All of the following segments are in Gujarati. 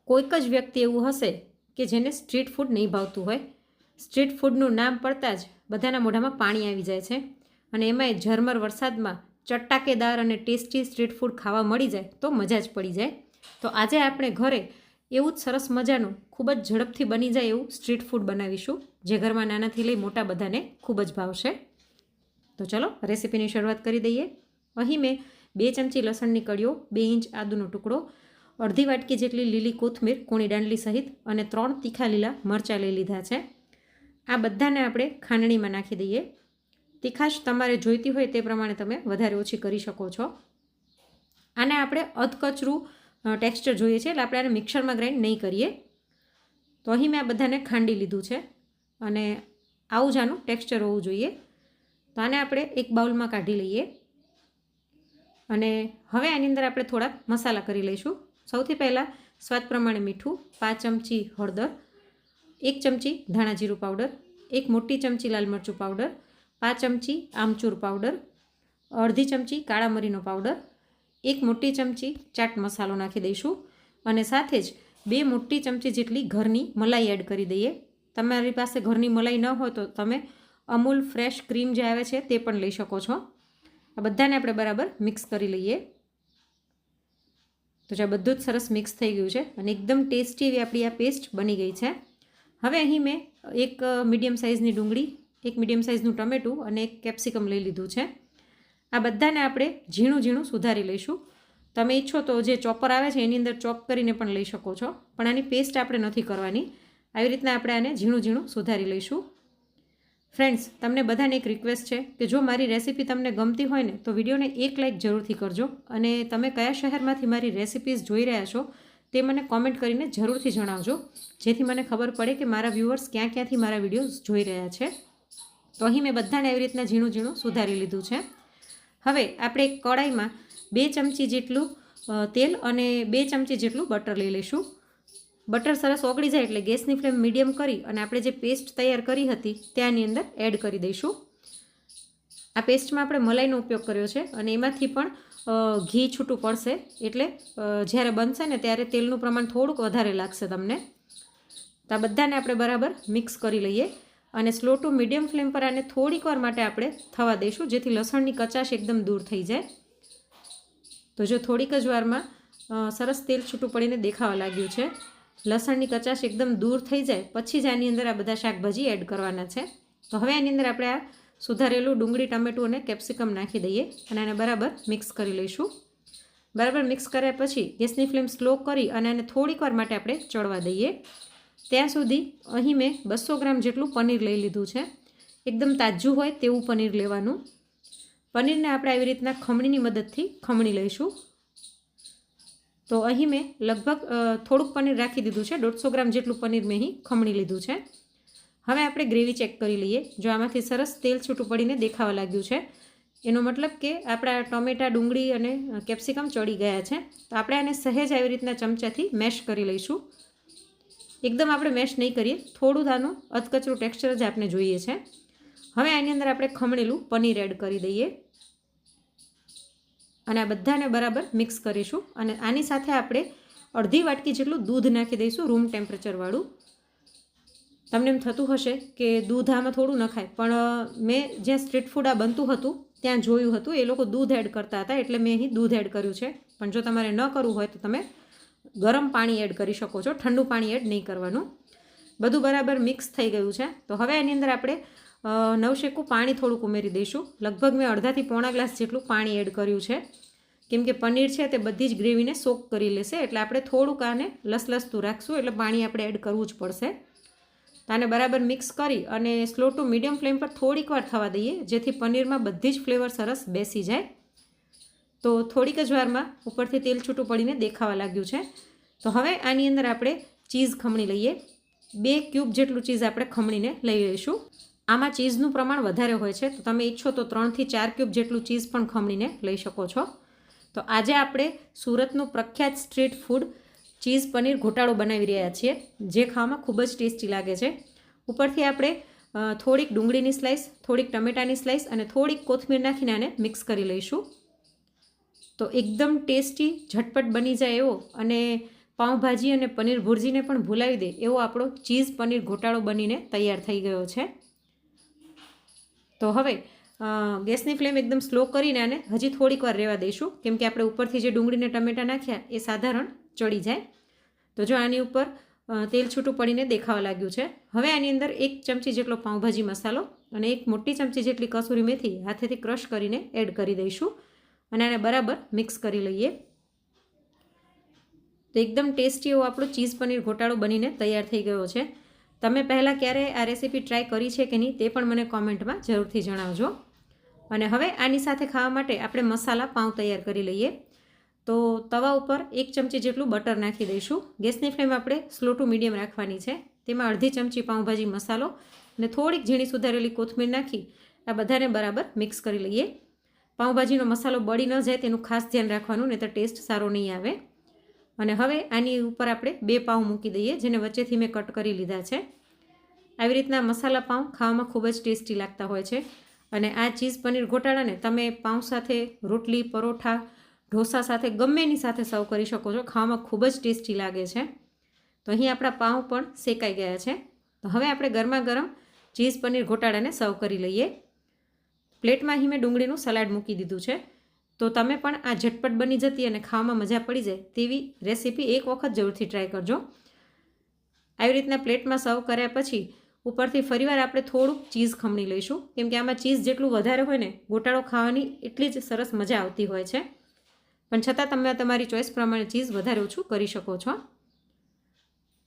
કોઈક જ વ્યક્તિ એવું હશે કે જેને સ્ટ્રીટ ફૂડ નહીં ભાવતું હોય. સ્ટ્રીટ ફૂડનું નામ પડતાં જ બધાના મોઢામાં પાણી આવી જાય છે અને એમાંય ઝરમર વરસાદમાં ચટાકેદાર અને ટેસ્ટી સ્ટ્રીટ ફૂડ ખાવા મળી જાય તો મજા જ પડી જાય. તો આજે આપણે ઘરે એવું જ સરસ મજાનું ખૂબ જ ઝડપથી બની જાય એવું સ્ટ્રીટ ફૂડ બનાવીશું, જે ઘરમાં નાનાથી લઈ મોટા બધાને ખૂબ જ ભાવશે. તો ચલો રેસીપીની શરૂઆત કરી દઈએ. અહીં મેં 2 ચમચી લસણની કળીઓ, 2 ઇંચ આદુનો ટુકડો, અડધી વાટકી જેટલી લીલી કોથમીર કૂણી દાંડલી સહિત અને 3 તીખા લીલા મરચાં લઈ લીધા છે. આ બધાને આપણે ખાંડણીમાં નાખી દઈએ. તીખાશ તમારે જોઈતી હોય તે પ્રમાણે તમે વધારે ઓછી કરી શકો છો. આને આપણે અધકચરું ટેક્સચર જોઈએ છે, એટલે આપણે આને મિક્સરમાં ગ્રાઇન્ડ નહીં કરીએ. તો અહીં મેં આ બધાને ખાંડી લીધું છે અને આવું જ આનું ટેક્સચર હોવું જોઈએ. તો આને આપણે એક બાઉલમાં કાઢી લઈએ અને હવે આની અંદર આપણે થોડાક મસાલા કરી લઈશું. સૌથી પહેલાં સ્વાદ પ્રમાણે મીઠું, 5 ચમચી હળદર, 1 ચમચી ધાણા જીરું પાવડર, 1 મોટી ચમચી લાલ મરચું પાવડર, 5 ચમચી આમચૂર પાવડર, અડધી ચમચી કાળા મરીનો પાવડર, 1 મોટી ચમચી ચાટ મસાલો નાખી દઈશું અને સાથે જ 2 મોટી ચમચી જેટલી ઘરની મલાઈ એડ કરી દઈએ. તમારી પાસે ઘરની મલાઈ ન હોય તો તમે અમૂલ ફ્રેશ ક્રીમ જે આવે છે તે પણ લઈ શકો છો. આ બધાને આપણે બરાબર મિક્સ કરી લઈએ. તો જે બધું જ સરસ મિક્સ થઈ ગયું છે અને એકદમ ટેસ્ટી એવી આપણી આ પેસ્ટ બની ગઈ છે. હવે અહીં મેં એક મીડિયમ સાઇઝની ડુંગળી, એક મીડિયમ સાઇઝનું ટમેટું અને એક કેપ્સિકમ લઈ લીધું છે. આ બધાને આપણે ઝીણું ઝીણું સુધારી લઈશું. તમે ઈચ્છો તો જે ચોપર આવે છે એની અંદર ચોપ કરીને પણ લઈ શકો છો, પણ આની પેસ્ટ આપણે નથી કરવાની. આવી રીતના આપણે આને ઝીણું ઝીણું સુધારી લઈશું. ફ્રેન્ડ્સ, તમને બધાને એક રિક્વેસ્ટ છે કે જો મારી રેસીપી તમને ગમતી હોય ને તો વિડીયોને એક લાઇક જરૂરથી કરજો અને તમે કયા શહેરમાંથી મારી રેસિપીઝ જોઈ રહ્યા છો તે મને કોમેન્ટ કરીને જરૂરથી જણાવજો, જેથી મને ખબર પડે કે મારા વ્યૂઅર્સ ક્યાં ક્યાંથી મારા વિડીયોઝ જોઈ રહ્યા છે. તો અહીં મેં બધાને એવી રીતના ઝીણું ઝીણું સુધારી લીધું છે. હવે આપણે એક કડાઈમાં 2 ચમચી જેટલું તેલ અને 2 ચમચી જેટલું બટર લઈ લઈશું. બટર સરસ ઓગળી જાય એટલે ગેસની ફ્લેમ મીડિયમ કરી અને આપણે જે પેસ્ટ તૈયાર કરી હતી ત્યાંની અંદર એડ કરી દઈશું. આ પેસ્ટમાં આપણે મલાઈનો ઉપયોગ કર્યો છે અને એમાંથી પણ ઘી છૂટું પડશે, એટલે જ્યારે બનશે ને ત્યારે તેલનું પ્રમાણ થોડુંક વધારે લાગશે તમને. તો આ બધાને આપણે બરાબર મિક્સ કરી લઈએ અને સ્લો ટુ મીડિયમ ફ્લેમ પર આને થોડીક વાર માટે આપણે થવા દઈશું, જેથી લસણની કચાશ એકદમ દૂર થઈ જાય. તો જો થોડીક જ વારમાં સરસ તેલ છૂટું પડીને દેખાવા લાગ્યું છે. લસણની કચાશ એકદમ દૂર થઈ જાય પછી જ આની અંદર આ બધા શાકભાજી એડ કરવાના છે. તો હવે આની અંદર આપણે આ સુધારેલું ડુંગળી, ટમેટું અને કેપ્સિકમ નાખી દઈએ અને આને બરાબર મિક્સ કરી લઈશું. બરાબર મિક્સ કર્યા પછી ગેસની ફ્લેમ સ્લો કરી અને આને થોડીક વાર માટે આપણે ચડવા દઈએ. ત્યાં સુધી અહીં મેં 200 ગ્રામ જેટલું પનીર લઈ લીધું છે. એકદમ તાજું હોય તેવું પનીર લેવાનું. પનીરને આપણે આવી રીતના ખમણીની મદદથી ખમણી લઈશું. તો અહીં મેં લગભગ થોડુંક પનીર રાખી દીધું છે. 150 ગ્રામ જેટલું પનીર મેં અહીં ખમણી લીધું છે. હવે આપણે ગ્રેવી ચેક કરી લઈએ. જો આમાંથી સરસ તેલ છૂટું પડીને દેખાવા લાગ્યું છે એનો મતલબ કે આપણા ટોમેટા, ડુંગળી અને કેપ્સિકમ ચડી ગયા છે. તો આપણે આને સહેજ આવી રીતના ચમચાથી મેશ કરી લઈશું. એકદમ આપણે મેશ નહીં કરીએ, થોડું આનું અધકચરું ટેક્સચર જ આપણે જોઈએ છે. હવે આની અંદર આપણે ખમણેલું પનીર એડ કરી દઈએ અને આ બધાને બરાબર મિક્સ કરીશું અને આની સાથે આપણે અડધી વાટકી જેટલું દૂધ નાખી દઈશું, રૂમ ટેમ્પરેચરવાળું. તમને એમ થતું હશે કે દૂધ આમાં થોડું નખાય, પણ મેં જ્યાં સ્ટ્રીટ ફૂડ આ બનતું હતું ત્યાં જોયું હતું એ લોકો દૂધ એડ કરતા હતા, એટલે મેં અહીં દૂધ એડ કર્યું છે. પણ જો તમારે ન કરવું હોય તો તમે ગરમ પાણી એડ કરી શકો છો, ઠંડુ પાણી એડ નહીં કરવાનું. બધું બરાબર મિક્સ થઈ ગયું છે. તો હવે આની અંદર આપણે નવશેકું પાણી થોડુંક ઉમેરી દઈશું. લગભગ મેં અડધાથી પોણા ગ્લાસ જેટલું પાણી એડ કર્યું છે, કેમ કે પનીર છે તે બધી જ ગ્રેવીને સોક કરી લેશે, એટલે આપણે થોડુંક આને લસલસતું રાખશું, એટલે પાણી આપણે એડ કરવું જ પડશે. તો આને બરાબર મિક્સ કરી અને સ્લો ટુ મીડિયમ ફ્લેમ પર થોડીક વાર થવા દઈએ, જેથી પનીરમાં બધી જ ફ્લેવર સરસ બેસી જાય. તો થોડીક જ વારમાં ઉપરથી તેલ છૂટું પડીને દેખાવા લાગ્યું છે. તો હવે આની અંદર આપણે ચીઝ ખમણી લઈએ. 2 ક્યુબ જેટલું ચીઝ આપણે ખમણીને લઈ લઈશું. આમાં ચીઝનું પ્રમાણ વધારે હોય છે, તો તમે ઈચ્છો તો 3 થી 4 ક્યુબ જેટલું ચીઝ પણ ખમણીને લઈ શકો છો. તો આજે આપણે સુરતનું પ્રખ્યાત સ્ટ્રીટ ફૂડ ચીઝ પનીર ઘોટાળો બનાવી રહ્યા છીએ, જે ખાવામાં ખૂબ જ ટેસ્ટી લાગે છે. ઉપરથી આપણે થોડીક ડુંગળીની સ્લાઇસ, થોડીક ટમેટાની સ્લાઇસ અને થોડીક કોથમીર નાખીને આને મિક્સ કરી લઈશું. તો એકદમ ટેસ્ટી, ઝટપટ બની જાય એવો અને પાઉંભાજી અને પનીર ભુરજીને પણ ભૂલાવી દે એવો આપણો ચીઝ પનીર ગોટાળો બનીને તૈયાર થઈ ગયો છે. તો હવે ગેસની ફ્લેમ એકદમ સ્લો કરીને આને હજી થોડીક વાર રહેવા દઈશું, કેમ કે આપણે ઉપરથી જે ડુંગળીને ટમેટાં નાખ્યા એ સાધારણ ચડી જાય. તો જો આની ઉપર તેલ છૂટું પડીને દેખાવા લાગ્યું છે. હવે આની અંદર 1 ચમચી જેટલો પાઉંભાજી મસાલો અને 1 મોટી ચમચી જેટલી કસૂરી મેથી હાથેથી ક્રશ કરીને એડ કરી દઈશું અને આને બરાબર મિક્સ કરી લઈએ. તો એકદમ ટેસ્ટી એવો આપણો ચીઝ પનીર ગોટાળો બનીને તૈયાર થઈ ગયો છે. તમે પહેલાં ક્યારે આ રેસીપી ટ્રાય કરી છે કે નહીં તે પણ મને કોમેન્ટમાં જરૂરથી જણાવજો. અને હવે આની સાથે ખાવા માટે આપણે મસાલા પાઉં તૈયાર કરી લઈએ. તો તવા ઉપર 1 ચમચી જેટલું બટર નાખી દઈશું. ગેસની ફ્લેમ આપણે સ્લો ટુ મીડિયમ રાખવાની છે. તેમાં અડધી ચમચી પાઉંભાજી મસાલો અને થોડીક ઝીણી સુધારેલી કોથમીર નાખી આ બધાને બરાબર મિક્સ કરી લઈએ. પાઉંભાજીનો મસાલો બળી ન જાય તેનું ખાસ ધ્યાન રાખવાનું, નહીં તો ટેસ્ટ સારો નહીં આવે. અને હવે આની ઉપર આપણે 2 પાઉં મૂકી દઈએ, જેને વચ્ચેથી મેં કટ કરી લીધા છે. આવી રીતના મસાલા પાઉં ખાવામાં ખૂબ જ ટેસ્ટી લાગતા હોય છે. અને આ ચીઝ પનીર ગોટાળાને તમે પાઉં સાથે, રોટલી, પરોઠા, ઢોસા સાથે ગમે એની સાથે સર્વ કરી શકો છો. ખાવામાં ખૂબ જ ટેસ્ટી લાગે છે. તો અહીં આપણા પાઉં પણ શેકાઈ ગયા છે. તો હવે આપણે ગરમા ગરમ ચીઝ પનીર ગોટાળાને સર્વ કરી લઈએ. પ્લેટમાં અહીં મેં ડુંગળીનું સલાડ મૂકી દીધું છે. તો તમે પણ આ ઝટપટ બની જતી અને ખાવામાં મજા પડી જાય તેવી રેસીપી એક વખત જરૂરથી ટ્રાય કરજો. આવી રીતના પ્લેટમાં સર્વ કર્યા પછી ઉપરથી ફરીવાર આપણે થોડુંક ચીઝ ખમણી લઈશું, કેમ કે આમાં ચીઝ જેટલું વધારે હોય ને ગોટાળો ખાવાની એટલી જ સરસ મજા આવતી હોય છે. પણ છતાં તમે તમારી ચોઈસ પ્રમાણે ચીઝ વધારે ઓછું કરી શકો છો.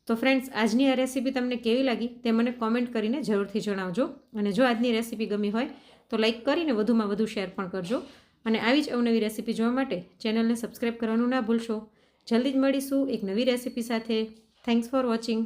તો ફ્રેન્ડ્સ, આજની આ રેસીપી તમને કેવી લાગી તે મને કોમેન્ટ કરીને જરૂરથી જણાવજો. અને જો આજની રેસીપી ગમી હોય તો લાઈક કરીને વધુમાં વધુ શેર પણ કરજો. અને આવી જ અવનવી રેસીપી જોવા માટે ચેનલને સબસ્ક્રાઈબ કરવાનું ના ભૂલશો. જલ્દી જ મળીશું એક નવી રેસીપી સાથે. Thanks for watching.